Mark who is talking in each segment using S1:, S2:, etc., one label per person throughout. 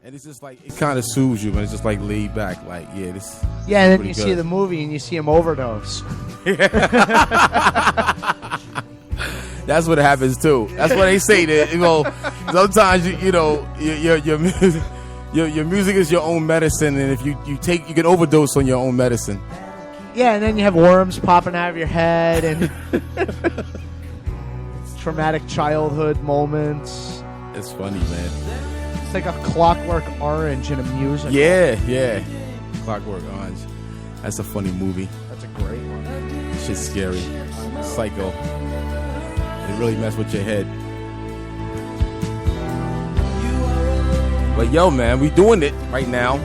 S1: And it's just like, it kind of soothes you, man. It's just like laid back, like, yeah, this.
S2: Yeah, and then you
S1: good.
S2: see the movie and you see him overdose.
S1: That's what happens too. That's what they say. That, you know, sometimes your music is your own medicine, and if you can overdose on your own medicine.
S2: Yeah, and then you have worms popping out of your head and traumatic childhood moments.
S1: It's funny, man.
S2: It's like a Clockwork Orange in a musical.
S1: Yeah. Clockwork Orange. That's a funny movie.
S2: That's a great one.
S1: Shit's scary. Psycho. It really mess with your head. But yo, man, we doing it right now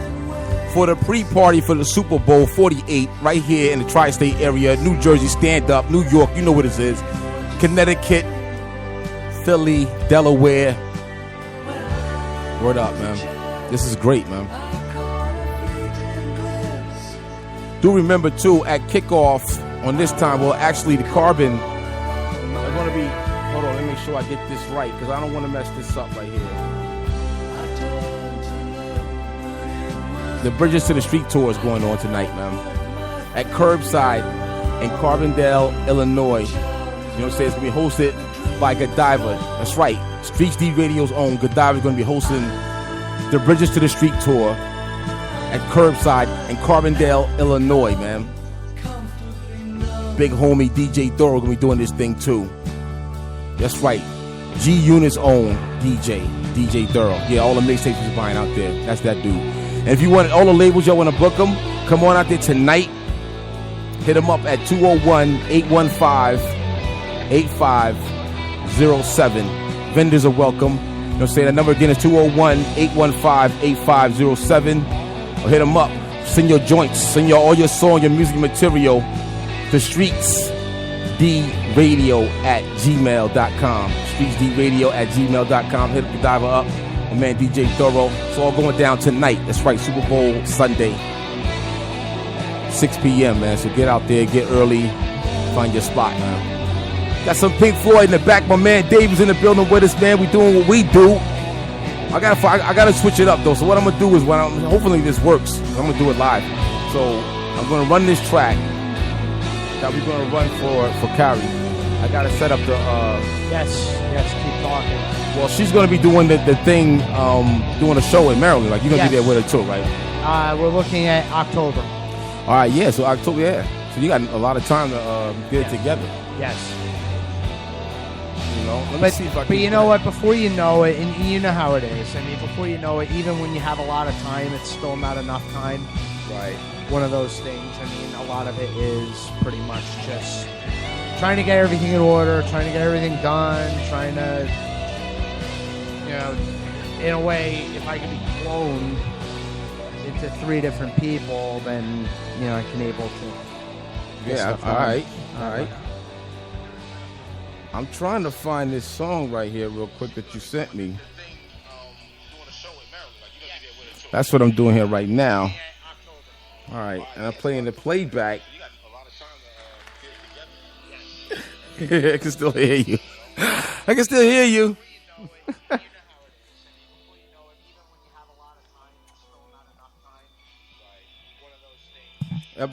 S1: for the pre-party for the Super Bowl 48 right here in the tri-state area. New Jersey, stand up. New York, you know what it is. Connecticut, Philly, Delaware. Word up, man. This is great, man. Do remember, too, at kickoff on this time, well, actually, the Carbon are going to be... Hold on, let me make sure I get this right, because I don't want to mess this up right here. The Bridges to the Street tour is going on tonight, man. At Curbside in Carbondale, Illinois. You know what I'm saying? It's going to be hosted by Godiva. That's right. Streets D Radio's own Godiva is going to be hosting the Bridges to the Street tour at Curbside in Carbondale, Illinois, man. Big homie DJ Thorough going to be doing this thing, too. That's right. G Unit's own DJ Thorough. Yeah, all the mixtapes he's buying out there. That's that dude. And if you want all the labels, y'all want to book them, come on out there tonight. Hit them up at 201-815-8507. Vendors are welcome. You know what I'm saying? The number again is 201-815-8507. Or hit them up. Send your joints. Send all your song, your music material to streetsdradio@gmail.com. streetsdradio@gmail.com. Hit the diver up. My man DJ Thorough. It's all going down tonight. That's right, Super Bowl Sunday. 6 p.m., man. So get out there, get early, find your spot, man. Got some Pink Floyd in the back. My man Dave is in the building with us, man. We doing what we do. I gotta switch it up though. So what I'm gonna do is hopefully this works. I'm gonna do it live. So I'm gonna run this track that we're gonna run for Carrie. I gotta set up the
S2: Yes, keep talking.
S1: Well, she's gonna be doing the thing, doing a show in Maryland. Like, you're gonna be there with her too, right?
S2: We're looking at October.
S1: All right, yeah. So October, yeah. So you got a lot of time to get it together.
S2: Yes.
S1: You know, let me see if I can.
S2: But you know what? Before you know it, and you know how it is. I mean, before you know it, even when you have a lot of time, it's still not enough time.
S1: Right.
S2: One of those things. I mean, a lot of it is pretty much just trying to get everything in order, trying to get everything done, trying to, you know, in a way, if I can be cloned into 3 different people, then, you know, I can able to.
S1: Yeah. All right. I'm trying to find this song right here real quick that you sent me. That's what I'm doing here right now. All right, and I'm playing the playback. I can still hear you.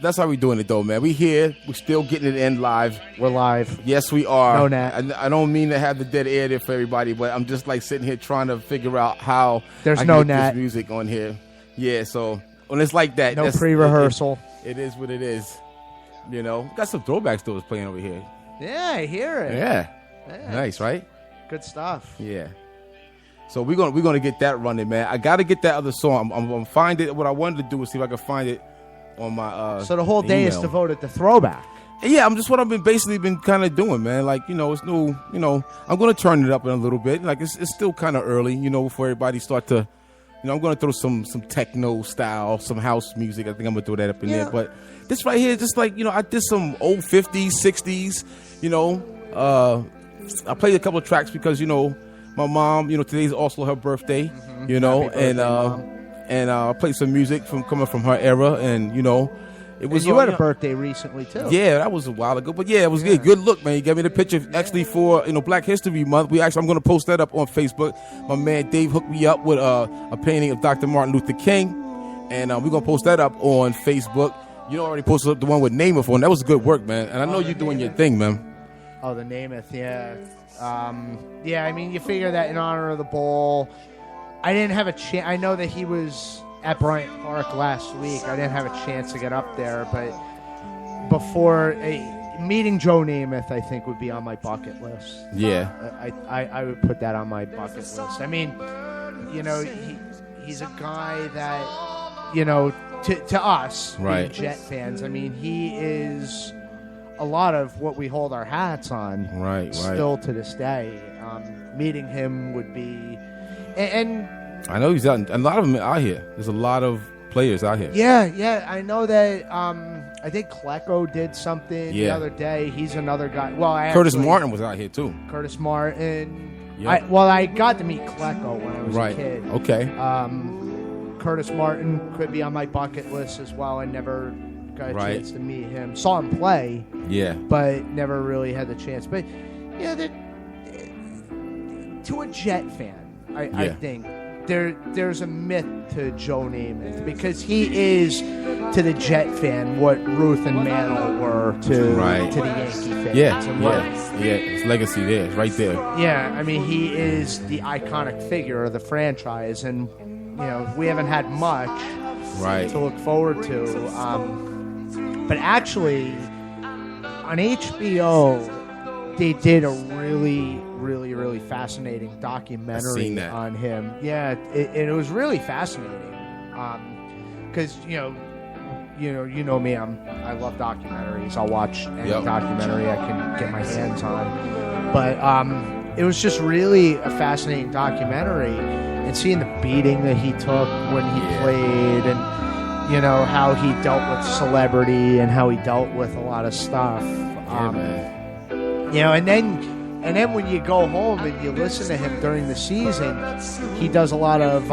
S1: That's how we doing it, though, man. We here. We're still getting it in live.
S2: We're live.
S1: Yes, we are.
S2: No Nat.
S1: I don't mean to have the dead air there for everybody, but I'm just like sitting here trying to figure out how
S2: There's
S1: I
S2: no
S1: can get
S2: Nat.
S1: this music on here. Yeah, so when it's like that,
S2: No pre-rehearsal.
S1: It is what it is. You know, got some throwback stores playing over here.
S2: Yeah, I hear it.
S1: Yeah. Nice, right?
S2: Good stuff.
S1: Yeah. So we're gonna get that running, man. I gotta get that other song. I'm gonna find it. What I wanted to do is see if I can find it on my
S2: So the whole day is devoted to throwback.
S1: Yeah, I'm just what I've been kind of doing, man. Like, you know, it's new. You know, I'm gonna turn it up in a little bit. Like, it's still kind of early, you know, before everybody start to. You know, I'm gonna throw some techno style, some house music. I think I'm gonna throw that up in there. But this right here, just like, you know, I did some old 50s, 60s. You know, I played a couple of tracks because, you know, my mom. You know, today's also her birthday. Mm-hmm. You know, and I played some music coming from her era, and you know, It was.
S2: And you had a birthday recently too.
S1: Yeah, that was a while ago. But yeah, it was good. Good look, man. You gave me the picture actually for Black History Month. I'm going to post that up on Facebook. My man Dave hooked me up with a painting of Dr. Martin Luther King, and we're going to post that up on Facebook. You already posted up the one with Namath on. That was good work, man. And I know you're doing your thing, man.
S2: Oh, the Namath, yeah. Yeah, I mean, you figure that in honor of the bowl. I didn't have a chance. I know that he was at Bryant Park last week. I didn't have a chance to get up there, but before meeting Joe Namath, I think would be on my bucket list.
S1: Yeah,
S2: I would put that on my bucket list. I mean, he's a guy that, to us,
S1: right,
S2: being Jet fans, I mean, he is a lot of what we hold our hats on.
S1: Right.
S2: Still to this day, meeting him would be, and
S1: I know he's out. A lot of them are out here. There's a lot of players out here.
S2: Yeah. I know that. I think Klecko did something the other day. He's another guy. Well,
S1: Curtis Martin was out here too.
S2: Curtis Martin.
S1: Yep.
S2: I got to meet Klecko when I was a kid.
S1: Okay.
S2: Curtis Martin could be on my bucket list as well. I never got a chance to meet him. Saw him play.
S1: Yeah.
S2: But never really had the chance. But yeah, to a Jet fan, I think there's a myth to Joe Namath because he is to the Jet fan what Ruth and Mantle were to the Yankee fans.
S1: Yeah, his legacy there, it's right there.
S2: Yeah, I mean, he is the iconic figure of the franchise, and we haven't had much to look forward to. But actually, on HBO, they did a really fascinating documentary on him. Yeah, it was really fascinating. Because you know me, I love documentaries. I'll watch any documentary I can get my hands on. But it was just really a fascinating documentary, and seeing the beating that he took when he played, and how he dealt with celebrity and how he dealt with a lot of stuff. And then when you go home and you listen to him during the season, he does a lot of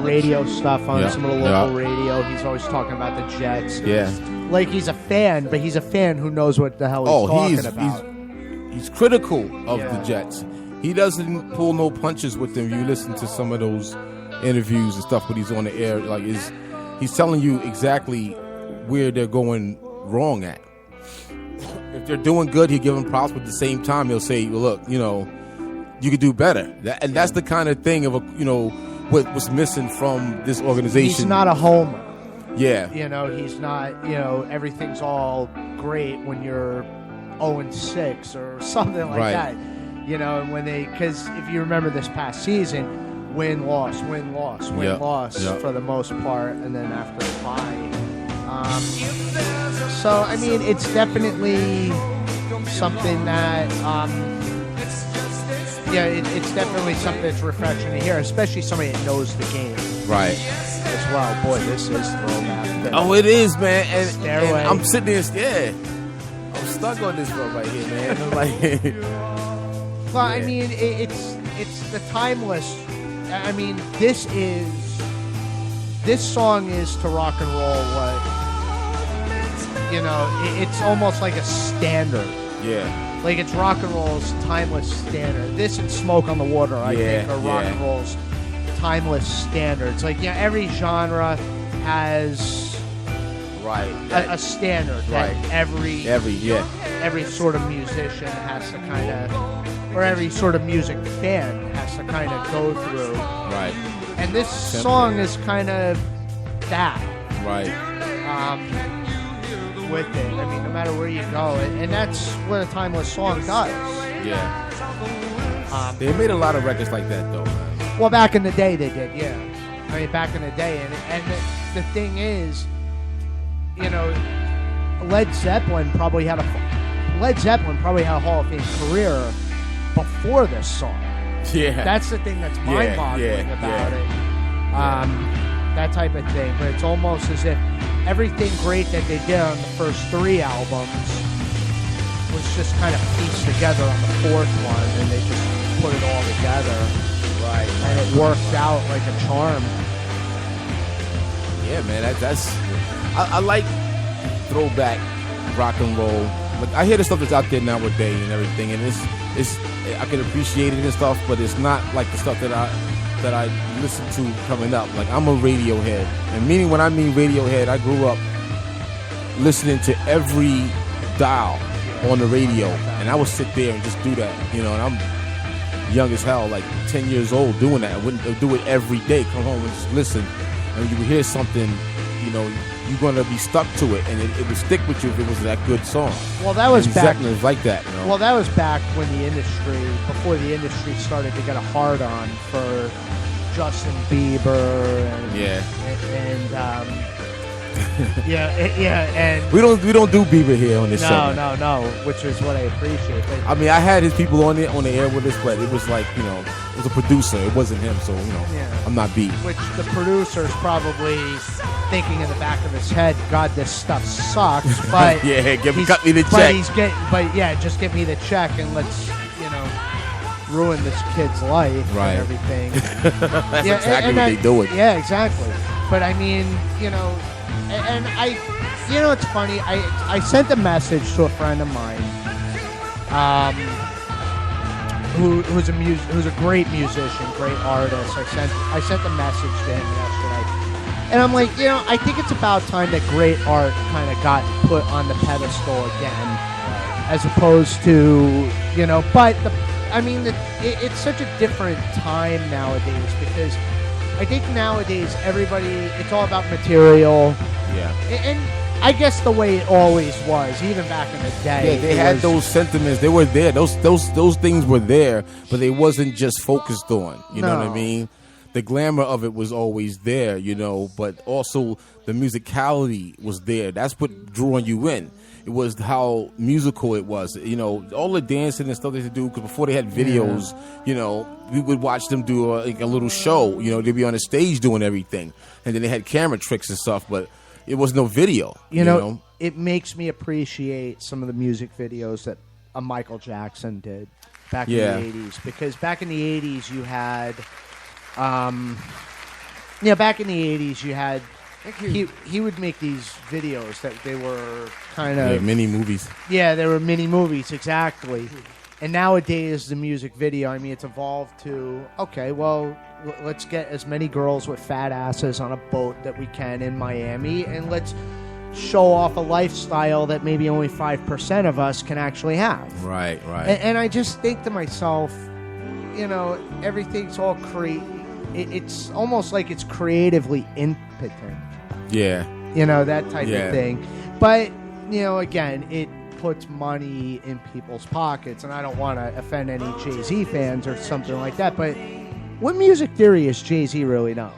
S2: radio stuff on some of the local radio. He's always talking about the Jets.
S1: Yeah,
S2: like he's a fan, but he's a fan who knows what the hell he's talking about.
S1: He's critical of the Jets. He doesn't pull no punches with them. You listen to some of those interviews and stuff when he's on the air. Like he's telling you exactly where they're going wrong at. If they're doing good, he'll give them props, but at the same time, he'll say, well, look, you could do better. And that's the kind of thing of, what's missing from this organization.
S2: He's not a homer.
S1: Yeah.
S2: He's not, everything's all great when you're 0-6 or something like that. And because if you remember this past season, win, loss for the most part, and then after a bye. So, I mean, it's definitely something that, it's definitely something that's refreshing to hear, especially somebody that knows the game.
S1: Right.
S2: As well. Boy, this is throwback.
S1: Oh, it is, man. And I'm sitting there scared. I'm stuck on this one right here, man.
S2: Well, I mean, it's the timeless. I mean, this song is to rock and roll what, it's almost like a standard.
S1: Yeah.
S2: Like it's rock and roll's timeless standard. This and Smoke on the Water, I think, are rock and roll's timeless standards. Like, every genre has a standard that every sort of musician has to kind of, or every sort of music fan has to kind of go through.
S1: Right.
S2: And this song is kind of that.
S1: Right.
S2: With it. I mean, no matter where you go. And that's what a timeless song does.
S1: Yeah. They made a lot of records like that, though, man.
S2: Well, back in the day, they did, yeah. I mean, back in the day. And the thing is, Led Zeppelin probably had a Hall of Fame career before this song.
S1: Yeah.
S2: That's the thing that's mind-boggling about it. That type of thing. But it's almost as if everything great that they did on the first 3 albums was just kind of pieced together on the 4th one, and they just put it all together.
S1: Right.
S2: And it worked out like a charm.
S1: Yeah, man. That's. I like throwback rock and roll. Like, I hear the stuff that's out there nowadays and everything, and it's I can appreciate it and stuff, but it's not like the stuff that I listened to coming up. Like, I'm a Radiohead, and meaning when I mean Radiohead, I grew up listening to every dial on the radio, and I would sit there and just do that, you know. And I'm young as hell, like 10 years old, doing that. I wouldn't do it every day. Come home and just listen, and you would hear something, you know, you're gonna be stuck to it, and it would stick with you if it was that good song.
S2: Well, that was back.
S1: Exactly, like that. You know?
S2: Well, that was back when before the industry started to get a hard on for Justin Bieber and and
S1: we don't do Bieber here on this show.
S2: No, which is what I appreciate. But,
S1: I mean, I had his people on the air with us, but it was like, you know, it was a producer. It wasn't him, so, you know, I'm not Bieber.
S2: Which the producer's probably thinking in the back of his head, God, this stuff sucks. But
S1: cut me the check.
S2: Just give me the check and let's, you know, ruin this kid's life and everything.
S1: That's exactly what they do it.
S2: Yeah, exactly. But I mean, you know, and you know, it's funny. I sent a message to a friend of mine, who's a great musician, great artist. I sent a message to him yesterday, and I'm like, you know, I think it's about time that great art kind of got put on the pedestal again, as opposed to, you know. But it's such a different time nowadays, because I think nowadays it's all about material.
S1: Yeah.
S2: And I guess the way it always was, even back in the day.
S1: Yeah, they had those sentiments. They were there. Those things were there, but they wasn't just focused on. You know what I mean? The glamour of it was always there, you know, but also the musicality was there. That's what drew on you in. It was how musical it was, you know, all the dancing and stuff they used to do. Because before they had videos, you know, we would watch them do a little show. You know, they'd be on the stage doing everything, and then they had camera tricks and stuff. But it was no video. You know,
S2: it makes me appreciate some of the music videos that Michael Jackson did back in the 80s. Because back in the 80s, you had, back in the 80s, you had. He would make these videos that they were kind of
S1: mini movies.
S2: Yeah, they were mini movies, exactly. And nowadays, the music video, I mean, it's evolved to, okay, well, let's get as many girls with fat asses on a boat that we can in Miami, and let's show off a lifestyle that maybe only 5% of us can actually have.
S1: Right.
S2: And I just think to myself, you know, everything's all it's almost like it's creatively impotent.
S1: Yeah.
S2: You know, that type of thing. But, you know, again, it puts money in people's pockets, and I don't want to offend any Jay-Z fans or something like that, but what music theory does Jay-Z really know?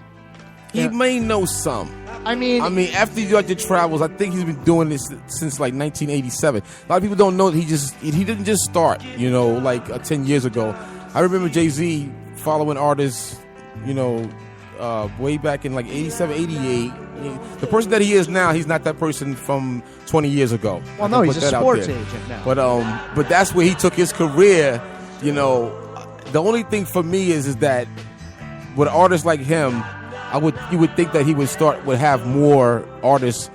S1: He may know some. I mean, after you got the travels, I think he's been doing this since like 1987. A lot of people don't know that he didn't just start, you know, like 10 years ago. I remember Jay-Z following artists, you know, way back in like 87, 88. The person that he is now, he's not that person from 20 years ago.
S2: Well, no, he's a sports agent now.
S1: But that's where he took his career. You know, the only thing for me is that with artists like him, you would think that he would have more artists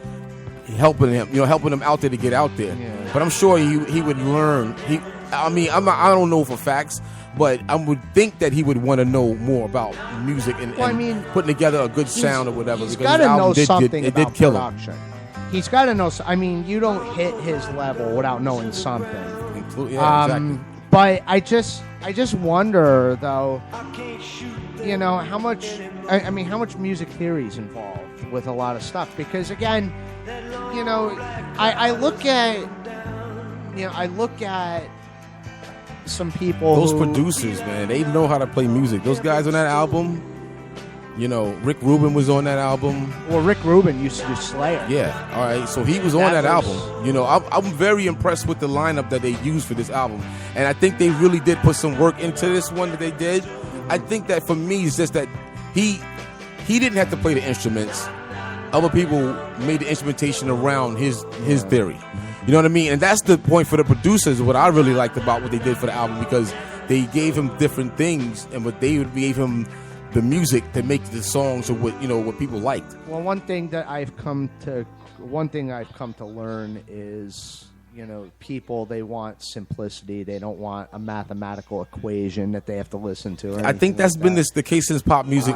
S1: helping him, you know, helping him out there to get out there. Yeah. But I'm sure he would learn. I don't know for facts, but I would think that he would want to know more about music and putting together a good sound or whatever.
S2: He's got to know something about production. He's got to know. I mean, you don't hit his level without knowing something.
S1: Yeah, exactly.
S2: But I just wonder though, you know, how much music theory is involved with a lot of stuff. Because again, you know, I look at some people.
S1: Those producers, man, they know how to play music. Those guys on that album, you know, Rick Rubin was on that album.
S2: Well, Rick Rubin used to do Slayer.
S1: Yeah, all right. So he was on that album. You know, I'm very impressed with the lineup that they used for this album. And I think they really did put some work into this one that they did. I think that for me, it's just that he didn't have to play the instruments. Other people made the instrumentation around his theory. You know what I mean? And that's the point for the producers, what I really liked about what they did for the album, because they gave him different things, and what they gave him the music to make the songs or what people liked.
S2: Well, one thing I've come to learn is, people, they want simplicity. They don't want a mathematical equation that they have to listen to.
S1: I think that's been the case since pop music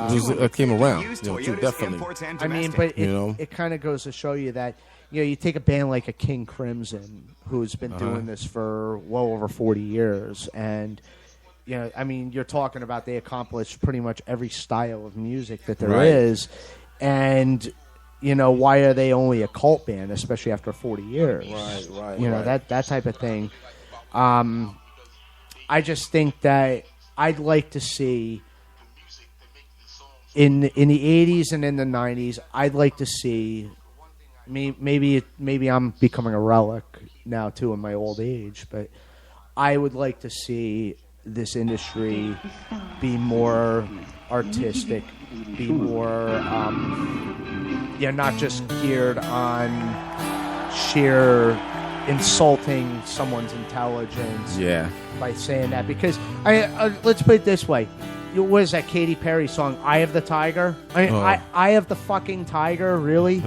S1: came around. Too, definitely.
S2: I mean, but it kind of goes to show you that, you take a band like a King Crimson, who's been doing this for well over 40 years, and you're talking about they accomplished pretty much every style of music that there is, and why are they only a cult band, especially after 40 years? Right. That type of thing. I just think that I'd like to see in the 80s and in the 90s. I'd like to see maybe I'm becoming a relic now too in my old age, but I would like to see this industry be more artistic, be more not just geared on sheer insulting someone's intelligence by saying that. Because let's put it this way. What is that Katy Perry song, Eye of the Tiger? Eye of the fucking tiger, really?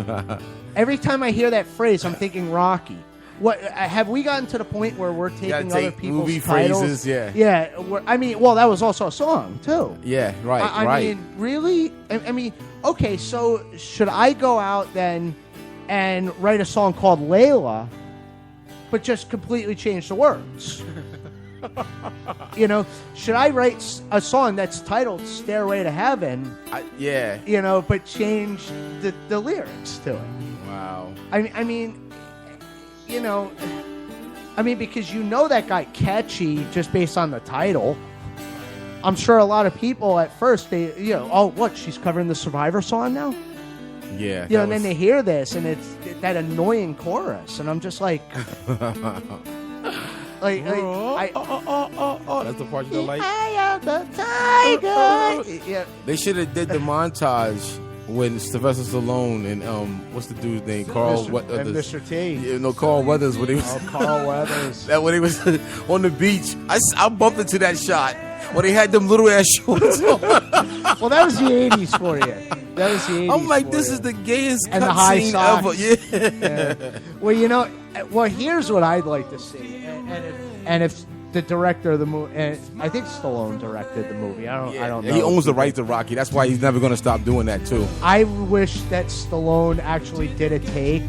S2: Every time I hear that phrase, I'm thinking Rocky. What have we gotten to the point where we're taking other people's
S1: movie
S2: titles?
S1: Phrases,
S2: Yeah. That was also a song too.
S1: Yeah, right.
S2: I mean, really? I mean, okay. So should I go out then and write a song called Layla, but just completely change the words? Should I write a song that's titled Stairway to Heaven? But change the lyrics to it.
S1: Wow.
S2: I mean, because that got catchy just based on the title. I'm sure a lot of people at first, she's covering the Survivor song now?
S1: Yeah.
S2: And then they hear this, and it's that annoying chorus, and I'm just like... that's
S1: the part you don't like?
S2: Eye of the tiger! Yeah.
S1: They should have did the montage when Sylvester Stallone and what's the dude's name? Carl Weathers.
S2: Mr. T.
S1: Carl Weathers. When he was
S2: Carl Weathers.
S1: That when he was on the beach. I bumped into that shot when he had them little ass shorts on.
S2: Well, that was the 80s for you. That was the 80s.
S1: I'm like, this is the gayest
S2: and the high
S1: scene
S2: socks.
S1: ever. Yeah.
S2: Well, here's what I'd like to see, and if the director of the movie, and I think Stallone directed the movie. I don't know.
S1: He owns the rights to Rocky. That's why he's never going to stop doing that too.
S2: I wish that Stallone actually did a take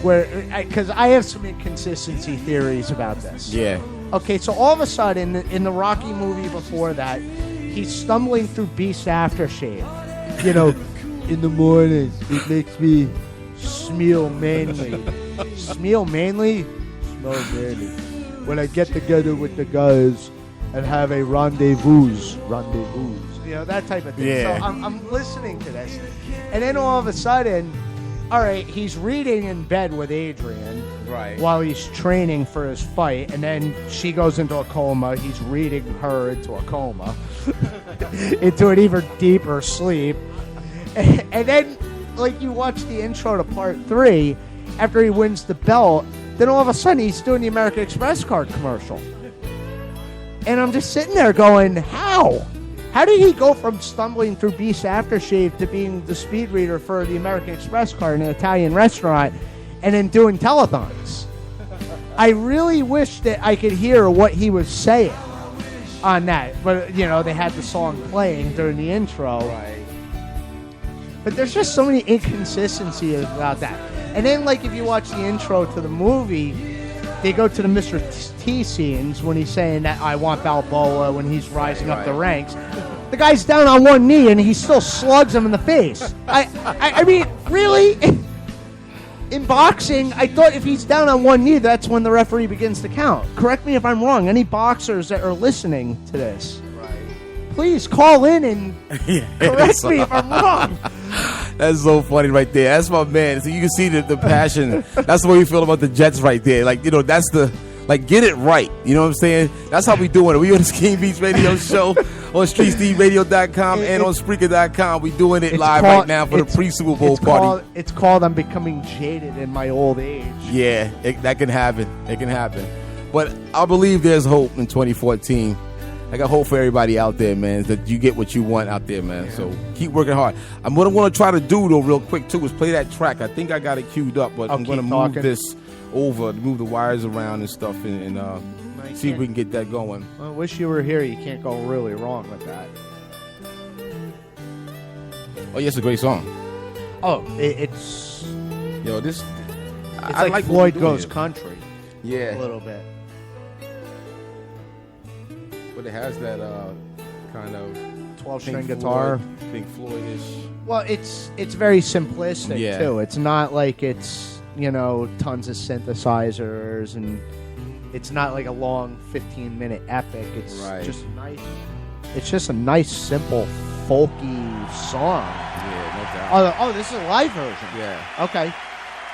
S2: because I have some inconsistency theories about this.
S1: Yeah.
S2: Okay, so all of a sudden in the Rocky movie before that, he's stumbling through Beast Aftershave. In the morning it makes me smell manly. Smell manly? Smell manly. When I get together with the guys and have a rendezvous, that type of thing.
S1: Yeah.
S2: So I'm listening to this, and then all of a sudden, all right, he's reading in bed with Adrian,
S1: right,
S2: while he's training for his fight, and then she goes into a coma. He's reading her into a coma, into an even deeper sleep, and then, like, you watch the intro to part 3 after he wins the belt. Then all of a sudden, he's doing the American Express card commercial. And I'm just sitting there going, how? How did he go from stumbling through Beast Aftershave to being the speed reader for the American Express card in an Italian restaurant and then doing telethons? I really wish that I could hear what he was saying on that. But, they had the song playing during the intro.
S1: Right.
S2: But there's just so many inconsistencies about that. And then, like, if you watch the intro to the movie, they go to the Mr. T scenes when he's saying that I want Balboa when he's rising up the ranks. The guy's down on one knee and he still slugs him in the face. I mean, really? In boxing, I thought if he's down on one knee, that's when the referee begins to count. Correct me if I'm wrong. Any boxers that are listening to this, please call in and correct me if I'm wrong.
S1: That's so funny right there. That's my man. So you can see the passion. That's the way we feel about the Jets right there. Like, that's the, like, get it right. You know what I'm saying? That's how we doing it. We on the King Beats Radio Show on StreetSteveRadio.com and on Spreaker.com. We doing it live right now for the pre-Super Bowl party.
S2: It's called I'm Becoming Jaded in My Old Age.
S1: Yeah, that can happen. It can happen. But I believe there's hope in 2014. I got hope for everybody out there, man, that you get what you want out there, man. So keep working hard. What I'm going to try to do, though, real quick, too, is play that track. I think I got it queued up, but I'm going to move this over, move the wires around and stuff, and see if we can get that going.
S2: I wish you were here. You can't go really wrong with that.
S1: Oh, yeah, it's a great song.
S2: Oh, it's...
S1: Yo, this...
S2: It's like Floyd Goes Country.
S1: Yeah.
S2: A little bit.
S1: But it has that kind of
S2: 12-string guitar,
S1: Pink Floyd-ish.
S2: Well, it's very simplistic too. It's not like it's tons of synthesizers, and it's not like a long 15-minute epic. It's just nice. It's just a nice, simple, folky song.
S1: Yeah, no doubt.
S2: Oh, this is a live version.
S1: Yeah.
S2: Okay.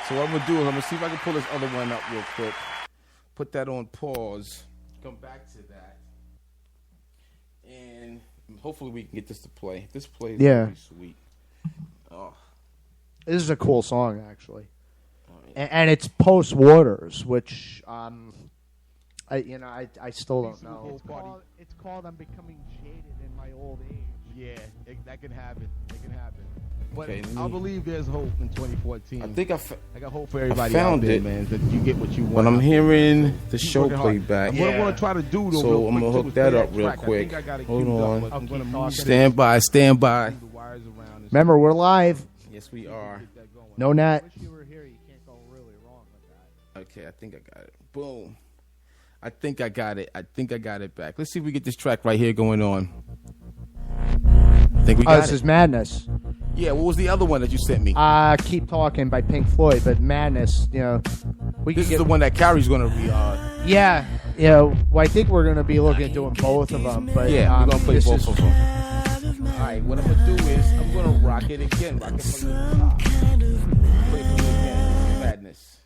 S1: So what I'm gonna do is I'm gonna see if I can pull this other one up real quick. Put that on pause. Come back to that. And hopefully we can get this to play. If this plays, it'll be sweet. Oh.
S2: This is a cool song, actually. And it's post Waters, which I still don't know. It's called "I'm Becoming Jaded in My Old Age."
S3: Yeah, that can happen. It can happen. But
S1: Okay,
S3: I believe there's hope in 2014.
S1: I think I
S3: got hope for everybody
S1: found
S3: out there,
S1: it,
S3: man, that you get what you want.
S1: But I'm hearing the show
S3: working hard.
S1: playback.
S3: What I want to try to do, though,
S1: So I'm gonna hook that up real quick. Hold on. Stand by.
S2: Remember, we're live.
S1: Yes, we are.
S2: No net.
S3: Wish you were here. You can't go really wrong with that.
S1: Okay, I think I got it. Boom. I think I got it back. Let's see if we get this track right here going on. I think we got
S2: this is Madness.
S1: Yeah, what was the other one that you sent me?
S2: Keep Talking by Pink Floyd, but Madness,
S1: This is the one that Carrie's going to be...
S2: Yeah, I think we're going to be looking at doing both of them. But
S1: yeah, we're going to play both of them. All right, what I'm going to do is I'm going to rock it again. Rock it from the top. Play from it again. Madness.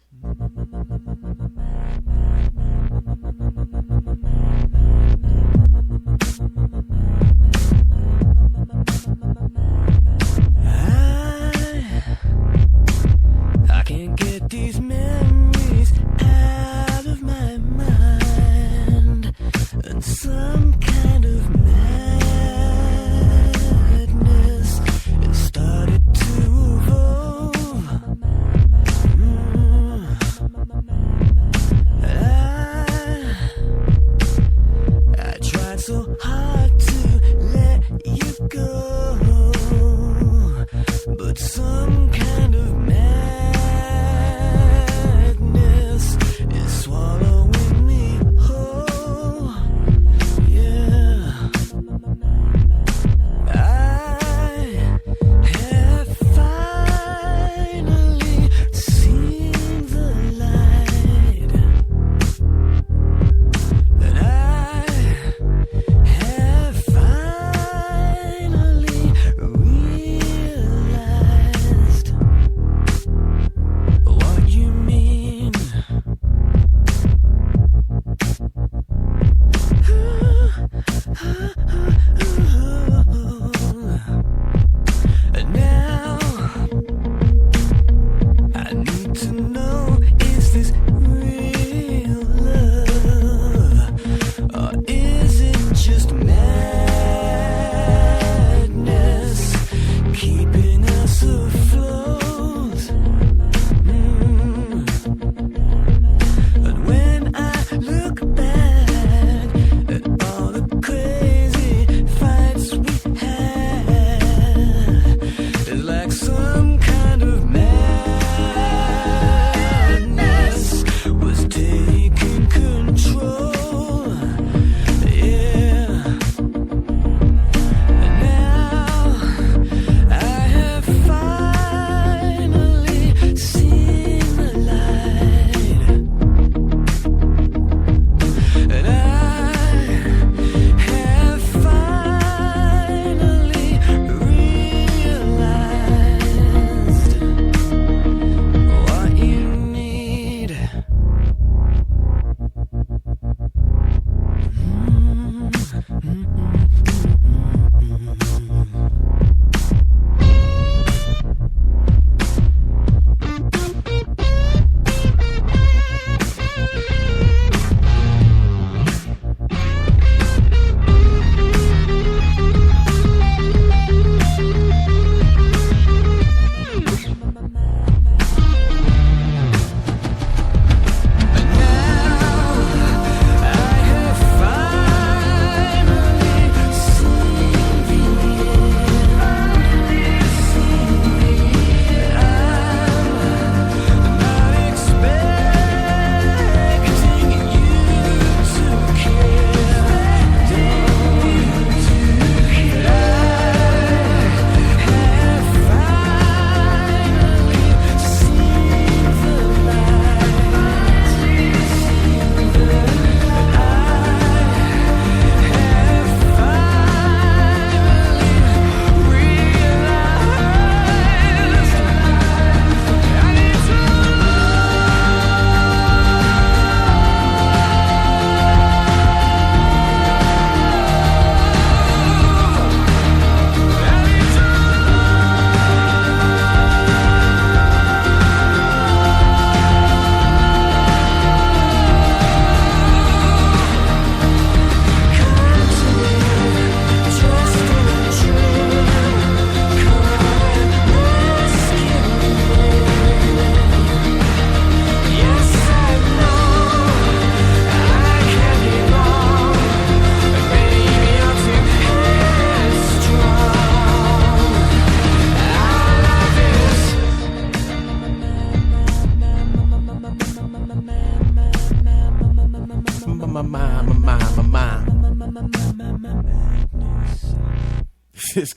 S4: I can't get these memories out of my mind, and some kind of madness it started to evolve. I tried so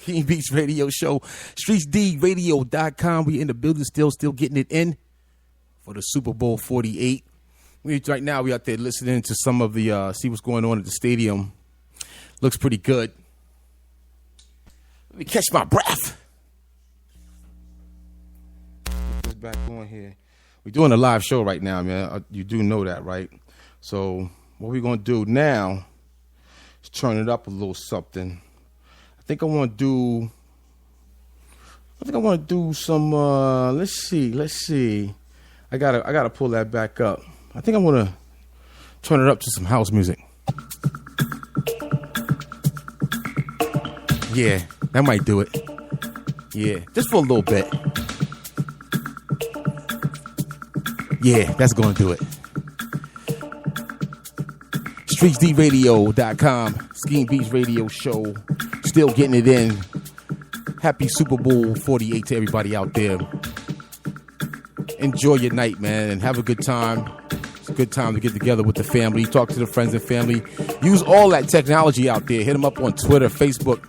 S1: King Beats Radio Show. StreetsDRadio.com. We in the building still getting it in for the Super Bowl 48. Right now we out there listening to some of the, see what's going on at the stadium. Looks pretty good. Let me catch my breath. Put this back on here. We're doing a live show right now, man. You do know that, right? So what we're going to do now is turn it up a little something. I think I want to do some, let's see. I gotta pull that back up. I think I want to turn it up to some house music. Yeah, that might do it. Yeah, just for a little bit. Yeah, that's going to do it. StreetsDRadio.com, King Beats Radio Show. Still getting it in. Happy Super Bowl 48 to everybody out there. Enjoy your night, man, and have a good time. It's a good time to get together with the family, talk to the friends and family. Use all that technology out there. Hit them up on Twitter, Facebook,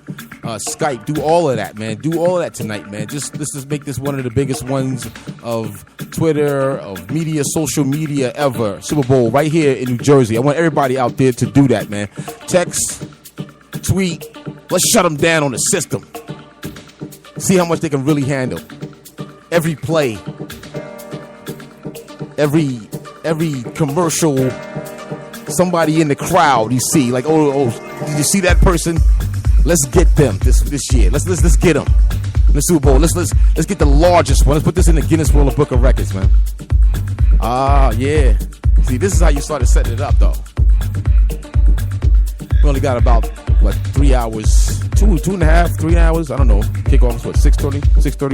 S1: Skype. Do all of that, man. Do all of that tonight, man. Let's just make this one of the biggest ones of Twitter, of media, social media ever. Super Bowl right here in New Jersey. I want everybody out there to do that, man. Text, tweet. Let's shut them down on the system. See how much they can really handle. Every play. Every commercial, somebody in the crowd you see, like, oh, did you see that person? Let's get them this year. Let's get them in the Super Bowl. Let's get the largest one. Let's put this in the Guinness World Book of Records, man. Yeah. See, this is how you started setting it up, though. We only got about 3 hours, 2.5, 3 hours. I don't know. Kickoff is 6:30,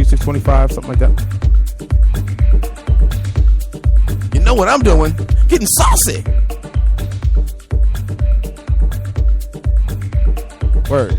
S1: 6:25, something like that. You know what I'm doing? Getting saucy. Word.